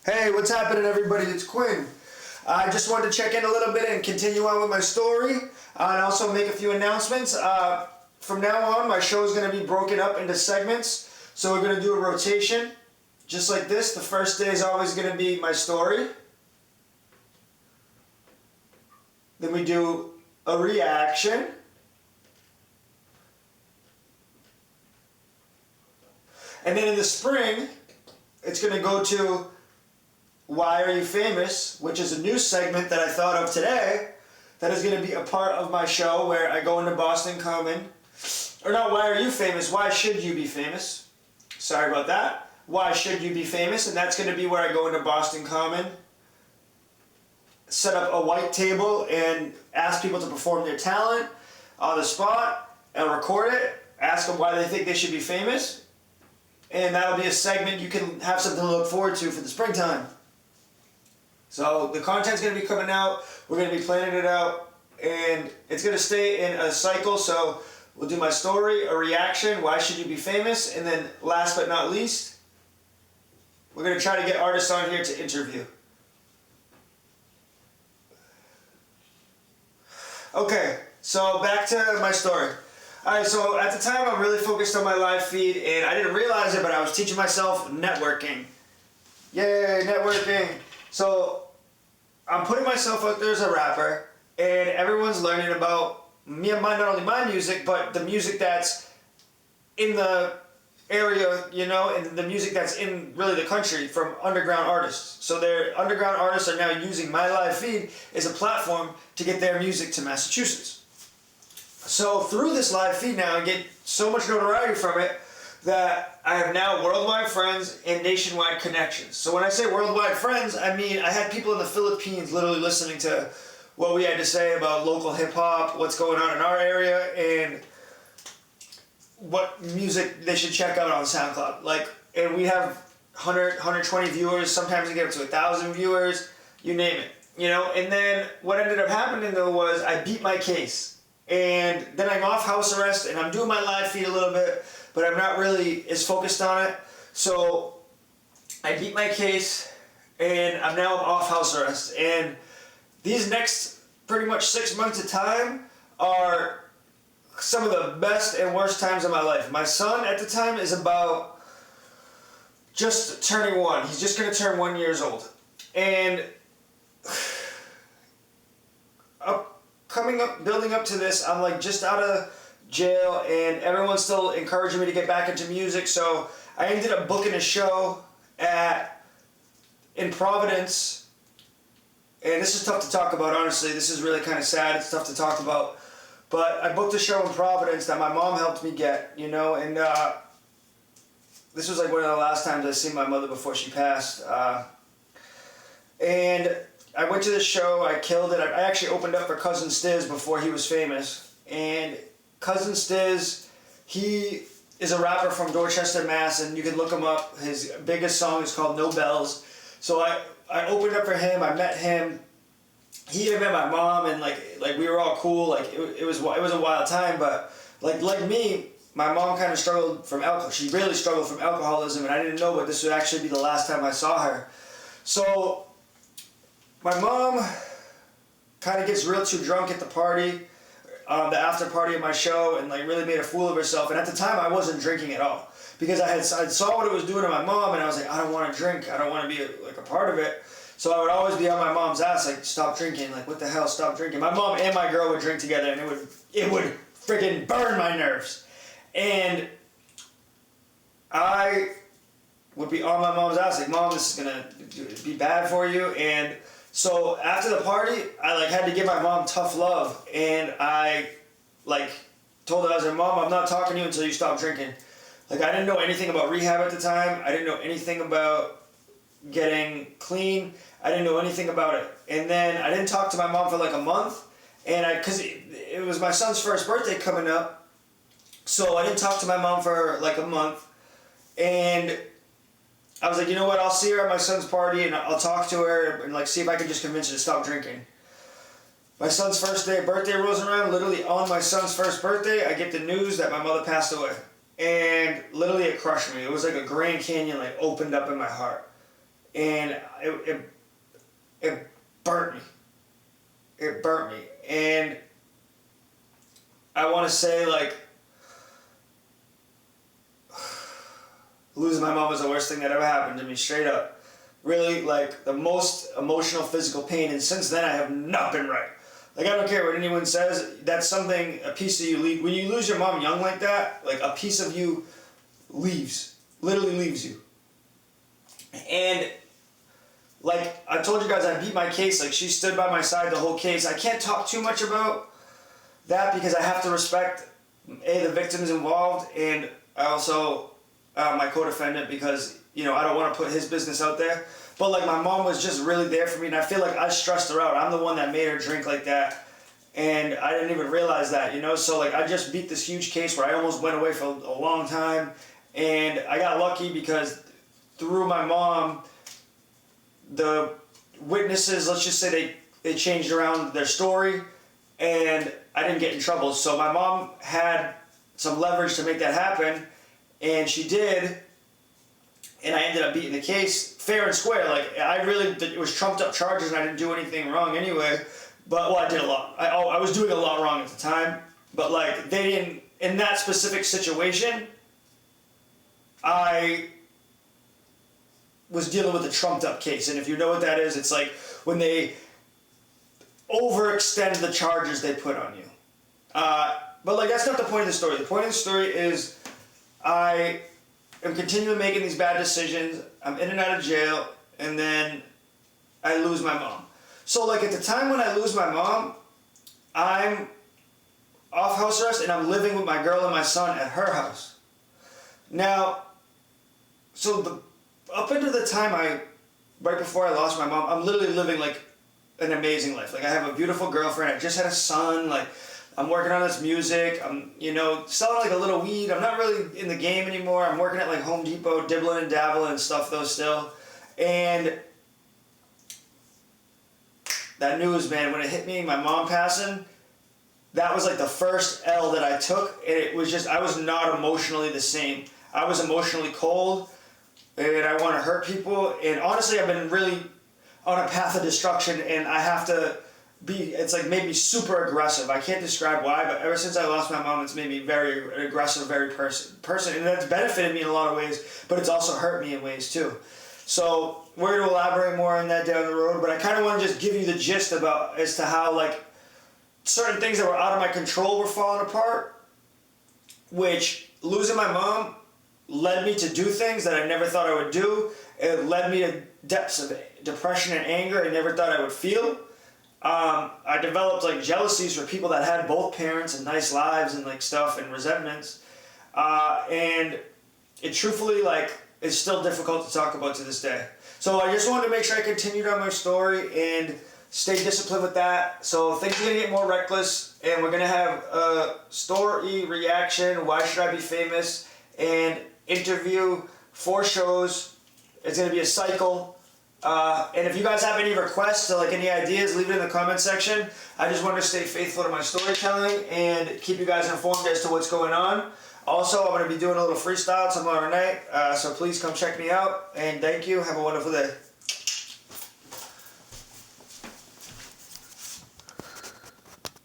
Hey, what's happening, everybody? It's Quinn. I just wanted to check in a little bit and continue on with my story, and also make a few announcements. From now on, my show is going to be broken up into segments, so we're going to do a rotation, just like this. The first day is always going to be my story. Then we do a reaction. And then in the spring, it's going to go to Why Are You Famous, which is a new segment that I thought of today that is going to be a part of my show where I go into Boston Common. Or not Why Are You Famous, Why Should You Be Famous? Sorry about that. Why Should You Be Famous? And that's going to be where I go into Boston Common, set up a white table and ask people to perform their talent on the spot and record it, ask them why they think they should be famous. And that'll be a segment you can have something to look forward to for the springtime. So the content's going to be coming out, we're going to be planning it out, and it's going to stay in a cycle. So we'll do my story, a reaction, why should you be famous, and then last but not least, we're going to try to get artists on here to interview. Okay, so back to my story. Alright, so at the time I'm really focused on my live feed, and I didn't realize it, but I was teaching myself networking. Yay, networking! So I'm putting myself out there as a rapper, and everyone's learning about not only my music, but the music that's in the area, you know, and the music that's in really the country from underground artists. So their underground artists are now using my live feed as a platform to get their music to Massachusetts. So through this live feed now, I get so much notoriety from it that I have now worldwide friends and nationwide connections. So when I say worldwide friends, I mean I had people in the Philippines literally listening to what we had to say about local hip-hop, what's going on in our area, and what music they should check out on SoundCloud. And we have 100, 120 viewers, sometimes we get up to 1,000 viewers, you name it. And then what ended up happening though was I beat my case. And then I'm off house arrest, and I'm doing my live feed a little bit, but I'm not really as focused on it. So I beat my case, and I'm now off house arrest. And these next pretty much 6 months of time are some of the best and worst times of my life. My son at the time is about just turning 1. He's just going to turn 1 year old. And building up to this, I'm like just out of jail, and everyone's still encouraging me to get back into music. So I ended up booking a show in Providence, and this is tough to talk about, honestly. This is really kind of sad. It's tough to talk about, but I booked a show in Providence that my mom helped me get, and this was like one of the last times I seen my mother before she passed, and I went to this show, I killed it. I actually opened up for Cousin Stiz before he was famous. And Cousin Stiz, he is a rapper from Dorchester, Mass, and you can look him up. His biggest song is called No Bells. So I opened up for him, I met him. He even met my mom, and like we were all cool. It was a wild time, but like me, my mom kind of struggled from alcohol. She really struggled from alcoholism, and I didn't know, but this would actually be the last time I saw her. So my mom kind of gets real too drunk at the party, the after party of my show, and really made a fool of herself. And at the time, I wasn't drinking at all because I saw what it was doing to my mom, and I was like, I don't want to drink. I don't want to be a part of it. So I would always be on my mom's ass, like, stop drinking. Like, what the hell, stop drinking. My mom and my girl would drink together, and it would freaking burn my nerves. And I would be on my mom's ass, like, Mom, this is gonna be bad for you. And so after the party, I had to give my mom tough love, and I told her, I was like, Mom, I'm not talking to you until you stop drinking. I didn't know anything about rehab at the time. I didn't know anything about getting clean. I didn't know anything about it. And then I didn't talk to my mom for a month, and because it was my son's first birthday coming up, so I didn't talk to my mom for a month, and I was like, you know what, I'll see her at my son's party, and I'll talk to her and see if I can just convince her to stop drinking. My son's birthday rolls around. Literally on my son's first birthday, I get the news that my mother passed away. And literally it crushed me. It was like a Grand Canyon opened up in my heart. and it burnt me. It burnt me. And I want to say, like, losing my mom was the worst thing that ever happened to me, straight up. Really, like, the most emotional, physical pain, and since then I have not been right. Like, I don't care what anyone says, that's something, a piece of you leave. When you lose your mom young like that, like, a piece of you leaves. Literally leaves you. And, like, I told you guys, I beat my case. Like, she stood by my side the whole case. I can't talk too much about that because I have to respect, A, the victims involved, and I also, my co-defendant, because, you know, I don't want to put his business out there. But, like, my mom was just really there for me, and I feel like I stressed her out. I'm the one that made her drink like that, and I didn't even realize that, you know? So, like, I just beat this huge case where I almost went away for a long time, and I got lucky because through my mom, the witnesses, let's just say they changed around their story, and I didn't get in trouble. So my mom had some leverage to make that happen, and she did, and I ended up beating the case fair and square. Like, it was trumped up charges, and I didn't do anything wrong anyway. But, well, I did a lot. I was doing a lot wrong at the time, but, like, they didn't, in that specific situation, I was dealing with a trumped up case. And if you know what that is, it's like when they overextend the charges they put on you. But, like, that's not the point of the story. The point of the story is I am continuing making these bad decisions. I'm in and out of jail, and then I lose my mom. So, like, at the time when I lose my mom, I'm off house arrest, and I'm living with my girl and my son at her house. Now, so up until the time right before I lost my mom, I'm literally living, like, an amazing life. Like, I have a beautiful girlfriend. I just had a son. Like, I'm working on this music. I'm, you know, selling, like, a little weed. I'm not really in the game anymore. I'm working at, like, Home Depot, dibbling and dabbling and stuff, though, still. And that news, man, when it hit me, my mom passing, that was, like, the first L that I took. And it was just, I was not emotionally the same. I was emotionally cold, and I want to hurt people. And honestly, I've been really on a path of destruction, and I have to it's like made me super aggressive. I can't describe why, but ever since I lost my mom, it's made me very aggressive, very person, and that's benefited me in a lot of ways, but it's also hurt me in ways too. So we're going to elaborate more on that down the road, but I kind of want to just give you the gist as to how, like, certain things that were out of my control were falling apart, which losing my mom led me to do things that I never thought I would do. It led me to depths of depression and anger I never thought I would feel. I developed, like, jealousies for people that had both parents and nice lives and, like, stuff, and resentments. And it truthfully, like, is still difficult to talk about to this day. So I just wanted to make sure I continued on my story and stay disciplined with that. So things are going to get more reckless, and we're going to have a story reaction, why should I be famous, and interview, 4 shows. It's going to be a cycle. And if you guys have any requests or, like, any ideas, leave it in the comment section. I just want to stay faithful to my storytelling and keep you guys informed as to what's going on. Also, I'm going to be doing a little freestyle tomorrow night, so please come check me out. And thank you. Have a wonderful day.